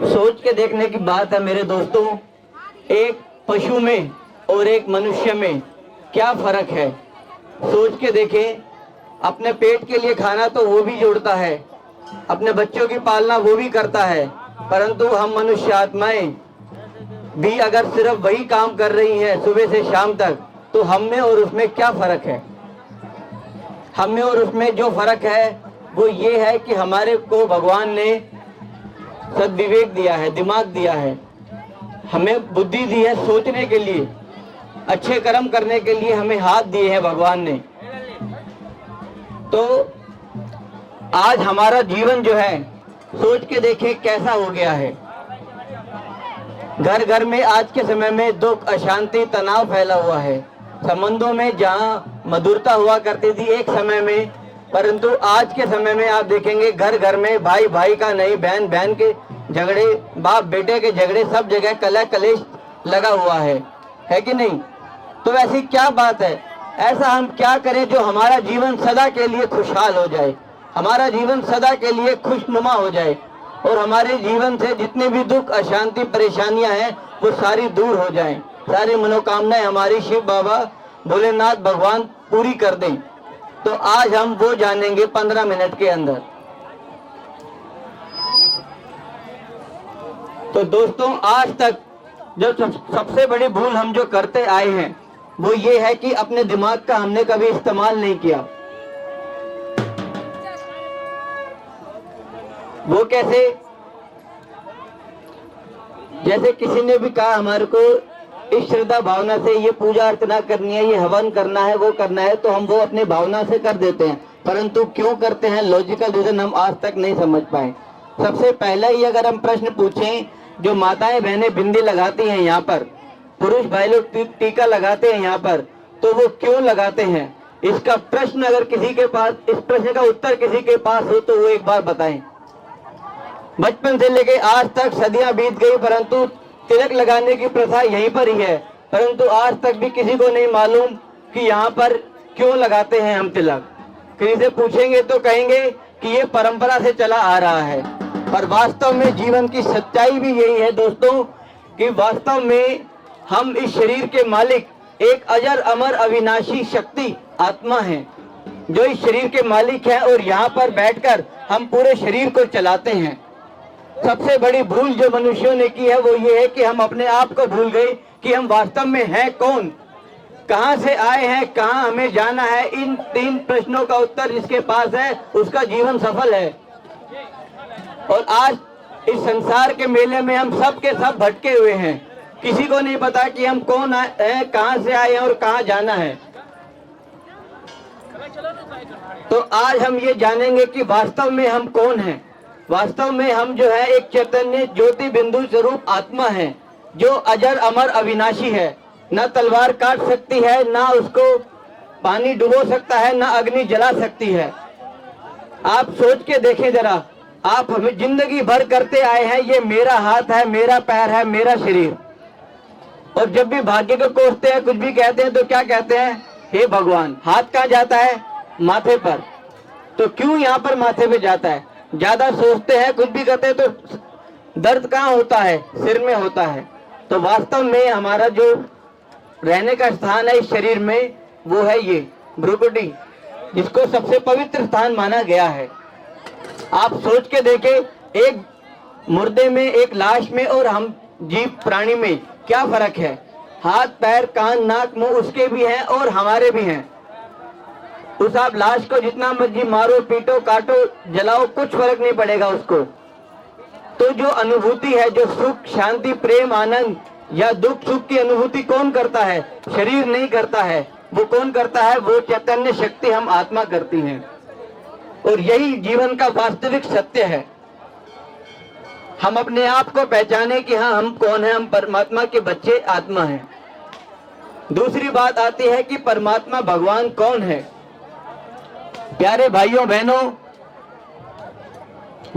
सोच के देखने की बात है मेरे दोस्तों, एक पशु में और एक मनुष्य में क्या फर्क है। सोच के देखें, अपने पेट के लिए खाना तो वो भी जोड़ता है, अपने बच्चों की पालना वो भी करता है, परंतु हम मनुष्य आत्माएं भी अगर सिर्फ वही काम कर रही हैं सुबह से शाम तक, तो हम में और उसमें क्या फर्क है। हम में और उसमें जो फर्क है वो ये है कि हमारे को भगवान ने सद्विवेक दिया है, दिमाग दिया है, हमें बुद्धि दी है सोचने के लिए, अच्छे कर्म करने के लिए हमें हाथ दिए हैं भगवान ने। तो आज हमारा जीवन जो है, सोच के देखें कैसा हो गया है। घर घर में आज के समय में दुख, अशांति, तनाव फैला हुआ है। संबंधों में जहाँ मधुरता हुआ करती थी एक समय में, परंतु आज के समय में आप देखेंगे घर घर में भाई भाई का नहीं, बहन बहन के झगड़े, बाप बेटे के झगड़े, सब जगह कलह कलेश लगा हुआ है कि नहीं। तो ऐसी क्या बात है, ऐसा हम क्या करें जो हमारा जीवन सदा के लिए खुशहाल हो जाए, हमारा जीवन सदा के लिए खुशनुमा हो जाए और हमारे जीवन से जितने भी दुख, अशांति, परेशानियां हैं वो सारी दूर हो जाएं, सारी मनोकामनाएं हमारी शिव बाबा भोलेनाथ भगवान पूरी कर दें। तो आज हम वो जानेंगे 15 मिनट के अंदर। तो दोस्तों, आज तक जो सबसे बड़ी भूल हम जो करते आए हैं वो ये है कि अपने दिमाग का हमने कभी इस्तेमाल नहीं किया। वो कैसे? जैसे किसी ने भी कहा हमारे को इस श्रद्धा भावना से ये पूजा अर्चना करनी है, ये हवन करना है, वो करना है, तो हम वो अपनी भावना से कर देते हैं, परंतु क्यों करते हैं लॉजिकल रीजन हम आज तक नहीं समझ पाए। सबसे पहला ही अगर हम प्रश्न पूछें, जो माताएं बहनें बिंदी लगाती हैं यहाँ पर, पुरुष भाई लोग टीका लगाते हैं यहाँ पर, तो वो क्यों लगाते हैं? इसका प्रश्न अगर किसी के पास, इस प्रश्न का उत्तर किसी के पास हो तो वो एक बार बताएं। बचपन से लेके आज तक सदियां बीत गई, परंतु तिलक लगाने की प्रथा यहीं पर ही है, परंतु आज तक भी किसी को नहीं मालूम कि यहाँ पर क्यों लगाते हैं हम तिलक। किसी से पूछेंगे तो कहेंगे कि ये परंपरा से चला आ रहा है, पर वास्तव में जीवन की सच्चाई भी यही है दोस्तों कि वास्तव में हम इस शरीर के मालिक एक अजर अमर अविनाशी शक्ति आत्मा है जो इस शरीर के मालिक है और यहाँ पर बैठकर हम पूरे शरीर को चलाते हैं। सबसे बड़ी भूल जो मनुष्यों ने की है वो ये है कि हम अपने आप को भूल गए कि हम वास्तव में हैं कौन, कहां से आए हैं, कहां हमें जाना है। इन 3 प्रश्नों का उत्तर जिसके पास है उसका जीवन सफल है। और आज इस संसार के मेले में हम सब के सब भटके हुए हैं, किसी को नहीं पता कि हम कौन है, कहां से आए हैं और कहां जाना है। तो आज हम ये जानेंगे कि वास्तव में हम कौन हैं। वास्तव में हम जो है एक चैतन्य ज्योति बिंदु स्वरूप आत्मा है जो अजर अमर अविनाशी है। न तलवार काट सकती है, ना उसको पानी डुबो सकता है, ना अग्नि जला सकती है। आप सोच के देखें जरा, आप हमें जिंदगी भर करते आए हैं ये मेरा हाथ है, मेरा पैर है, मेरा शरीर, और जब भी भाग्य को कोसते हैं, कुछ भी कहते हैं तो क्या कहते हैं? हे भगवान। हाथ कहाँ जाता है? माथे पर। तो क्यों यहाँ पर माथे पे जाता है? ज्यादा सोचते हैं, कुछ भी करते हैं तो दर्द कहाँ होता है? सिर में होता है। तो वास्तव में हमारा जो रहने का स्थान है इस शरीर में वो है ये भ्रुकुटी, जिसको सबसे पवित्र स्थान माना गया है। आप सोच के देखें, एक मुर्दे में, एक लाश में और हम जीव प्राणी में क्या फर्क है? हाथ, पैर, कान, नाक, मुंह उसके भी हैं और हमारे भी हैं। उस आप लाश को जितना मर्जी मारो, पीटो, काटो, जलाओ, कुछ फर्क नहीं पड़ेगा उसको। तो जो अनुभूति है, जो सुख, शांति, प्रेम, आनंद या दुख सुख की अनुभूति कौन करता है? शरीर नहीं करता है। वो कौन करता है? वो चैतन्य शक्ति हम आत्मा करती हैं। और यही जीवन का वास्तविक सत्य है। हम अपने आप को पहचाने कि हाँ हम कौन है, हम परमात्मा के बच्चे आत्मा हैं। दूसरी बात आती है कि परमात्मा भगवान कौन है। प्यारे भाइयों बहनों,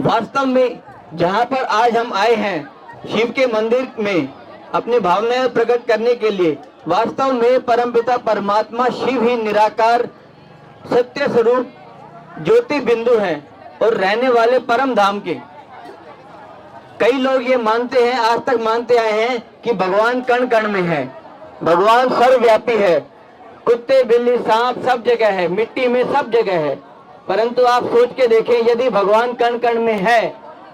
वास्तव में जहां पर आज हम आए हैं शिव के मंदिर में अपनी भावनाएं प्रकट करने के लिए, वास्तव में परमपिता परमात्मा शिव ही निराकार सत्य स्वरूप ज्योति बिंदु है और रहने वाले परम धाम के। कई लोग ये मानते हैं, आज तक मानते आए हैं कि भगवान कण कण में है, भगवान सर्वव्यापी है, कुत्ते बिल्ली सांप सब जगह है, मिट्टी में सब जगह है। परंतु आप सोच के देखें, यदि भगवान कण कण में है,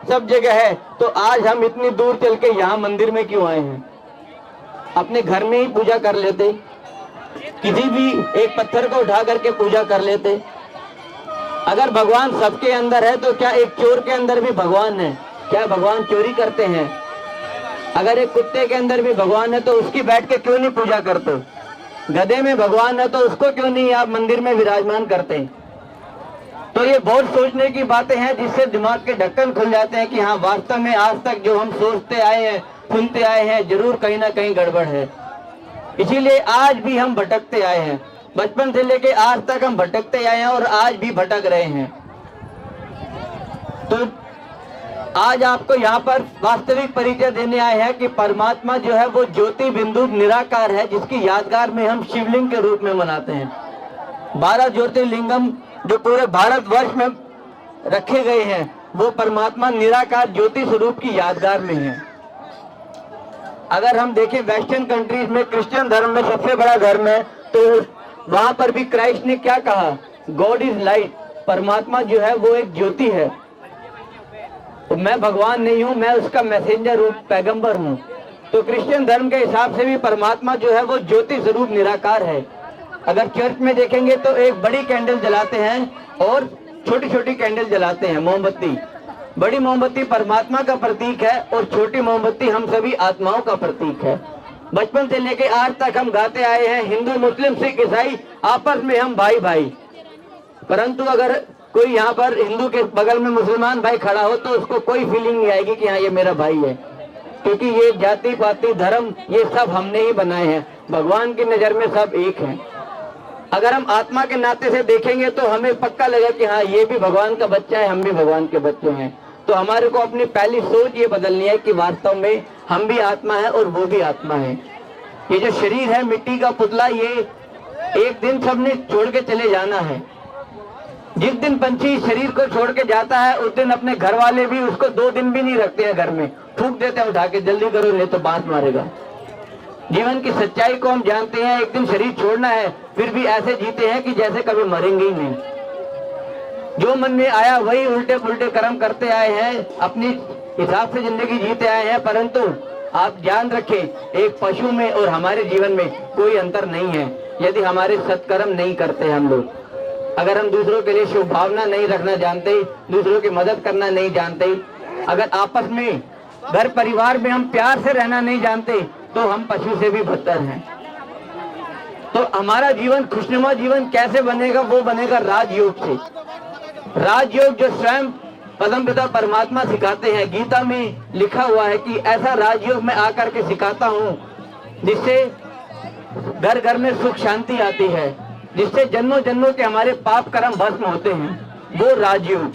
सब जगह है, तो आज हम इतनी दूर चल के यहाँ मंदिर में क्यों आए हैं? अपने घर में ही पूजा कर लेते, किसी भी एक पत्थर को उठा करके पूजा कर लेते। अगर भगवान सबके अंदर है तो क्या एक चोर के अंदर भी भगवान है? क्या भगवान चोरी करते हैं? अगर एक कुत्ते के अंदर भी भगवान है तो उसकी बैठ के क्यों नहीं पूजा करते? गधे में भगवान है तो उसको क्यों नहीं आप मंदिर में विराजमान करते? तो ये बहुत सोचने की बातें हैं, जिससे दिमाग के ढक्कन खुल जाते हैं कि हाँ, वास्तव में आज तक जो हम सोचते आए हैं, सुनते आए हैं, जरूर कहीं ना कहीं गड़बड़ है। इसीलिए आज भी हम भटकते आए हैं, बचपन से लेके आज तक हम भटकते आए हैं और आज भी भटक रहे हैं। तो आज आपको यहाँ पर वास्तविक परिचय देने आए हैं कि परमात्मा जो है वो ज्योति बिंदु निराकार है, जिसकी यादगार में हम शिवलिंग के रूप में मनाते हैं। 12 ज्योतिर्लिंगम जो पूरे भारतवर्ष में रखे गए हैं, वो परमात्मा निराकार ज्योति स्वरूप की यादगार में है। अगर हम देखें वेस्टर्न कंट्रीज में, क्रिश्चियन धर्म में सबसे बड़ा धर्म है, तो वहां पर भी क्राइस्ट ने क्या कहा? God is light. परमात्मा जो है वो एक ज्योति है। तो मैं भगवान नहीं हूं, मैं उसका मैसेंजर हूं, पैगंबर हूं। तो क्रिश्चियन धर्म के हिसाब से भी परमात्मा जो है वो ज्योति स्वरूप निराकार है। अगर चर्च में देखेंगे तो एक बड़ी कैंडल जलाते हैं और छोटी छोटी कैंडल जलाते हैं, मोमबत्ती। बड़ी मोमबत्ती परमात्मा का प्रतीक है और छोटी मोमबत्ती हम सभी आत्माओं का प्रतीक है। बचपन से लेके आज तक हम गाते आए हैं, हिंदू मुस्लिम सिख ईसाई आपस में हम भाई भाई। परंतु अगर कोई यहाँ पर हिंदू के बगल में मुसलमान भाई खड़ा हो तो उसको कोई फीलिंग नहीं आएगी कि हाँ ये मेरा भाई है, क्योंकि ये जाति पाति धर्म ये सब हमने ही बनाए हैं। भगवान की नजर में सब एक हैं। अगर हम आत्मा के नाते से देखेंगे तो हमें पक्का लगा कि हाँ, ये भी भगवान का बच्चा है, हम भी भगवान के बच्चे हैं। तो हमारे को अपनी पहली सोच ये बदलनी है कि वास्तव में हम भी आत्मा है और वो भी आत्मा है। ये जो शरीर है मिट्टी का पुतला, ये एक दिन सबने छोड़ के चले जाना है। जिस दिन पंछी शरीर को छोड़ के जाता है उस दिन अपने घर वाले भी उसको 2 दिन भी नहीं रखते हैं घर में, फूंक देते हैं उठा के, जल्दी करो नहीं तो बांस मारेगा। जीवन की सच्चाई को हम जानते हैं, एक दिन शरीर छोड़ना है, फिर भी ऐसे जीते हैं कि जैसे कभी मरेंगे ही नहीं। जो मन में आया वही उल्टे पुल्टे कर्म करते आए हैं, अपनी हिसाब से जिंदगी जीते आए हैं। परंतु आप ध्यान रखें, एक पशु में और हमारे जीवन में कोई अंतर नहीं है। यदि हमारे सत्कर्म नहीं करते हम लोग, अगर हम दूसरों के लिए शुभ भावना नहीं रखना जानते, दूसरों की मदद करना नहीं जानते, अगर आपस में घर परिवार में हम प्यार से रहना नहीं जानते, तो हम पशु से भी बदतर हैं। तो हमारा जीवन खुशनुमा जीवन कैसे बनेगा? वो बनेगा राजयोग से। राजयोग जो स्वयं परमपिता परमात्मा सिखाते हैं। गीता में लिखा हुआ है कि ऐसा राजयोग मैं आकर के सिखाता हूँ जिससे घर घर में सुख शांति आती है, जिससे जन्मों जन्मों के हमारे पाप कर्म भस्म होते हैं। वो राजयोग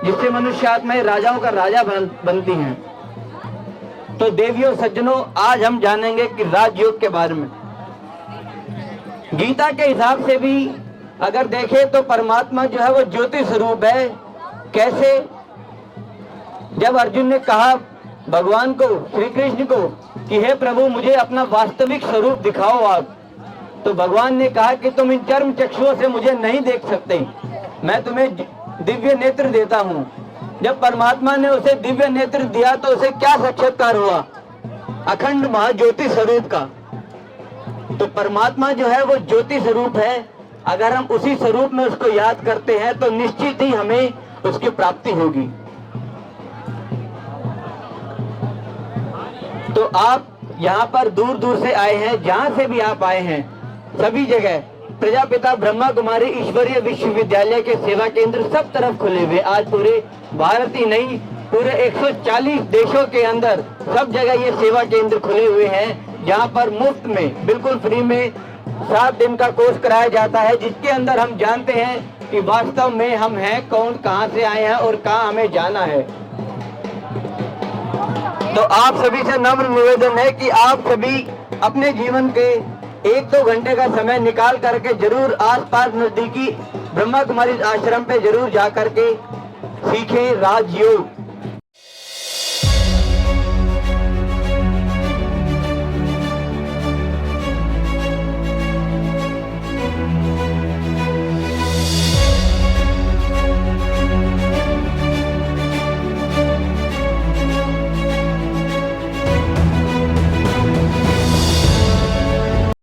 जिससे मनुष्य आत्माएं राजाओं का राजा बनती हैं। तो देवियों सज्जनों, आज हम जानेंगे कि राजयोग के बारे में। गीता के हिसाब से भी अगर देखें तो परमात्मा जो है वो ज्योति स्वरूप है। कैसे? जब अर्जुन ने कहा भगवान को, श्री कृष्ण को कि हे प्रभु मुझे अपना वास्तविक स्वरूप दिखाओ आप, तो भगवान ने कहा कि तुम इन चर्म चक्षुओं से मुझे नहीं देख सकते, मैं तुम्हें दिव्य नेत्र देता हूँ। जब परमात्मा ने उसे दिव्य नेत्र दिया तो उसे क्या साक्षात्कार हुआ? अखंड महाज्योति स्वरूप का। तो परमात्मा जो है वो ज्योति स्वरूप है। अगर हम उसी स्वरूप में उसको याद करते हैं तो निश्चित ही हमें उसकी प्राप्ति होगी। तो आप यहाँ पर दूर दूर से आए हैं, जहाँ से भी आप आए हैं, सभी जगह प्रजापिता ब्रह्मा कुमारी ईश्वरीय विश्वविद्यालय के सेवा केंद्र सब तरफ खुले हुए। आज पूरे भारत ही नहीं, पूरे 140 देशों के अंदर सब जगह ये सेवा केंद्र खुले हुए हैं, जहाँ पर मुफ्त में बिल्कुल फ्री में 7 दिन का कोर्स कराया जाता है, जिसके अंदर हम जानते हैं कि वास्तव में हम हैं कौन, कहां से आए हैं और कहां हमें जाना है। तो आप सभी से नम्र निवेदन है कि आप सभी अपने जीवन के 1-2 घंटे का समय निकाल करके जरूर आसपास नजदीकी ब्रह्मा कुमारी आश्रम पे जरूर जा करके सीखें राजयोग।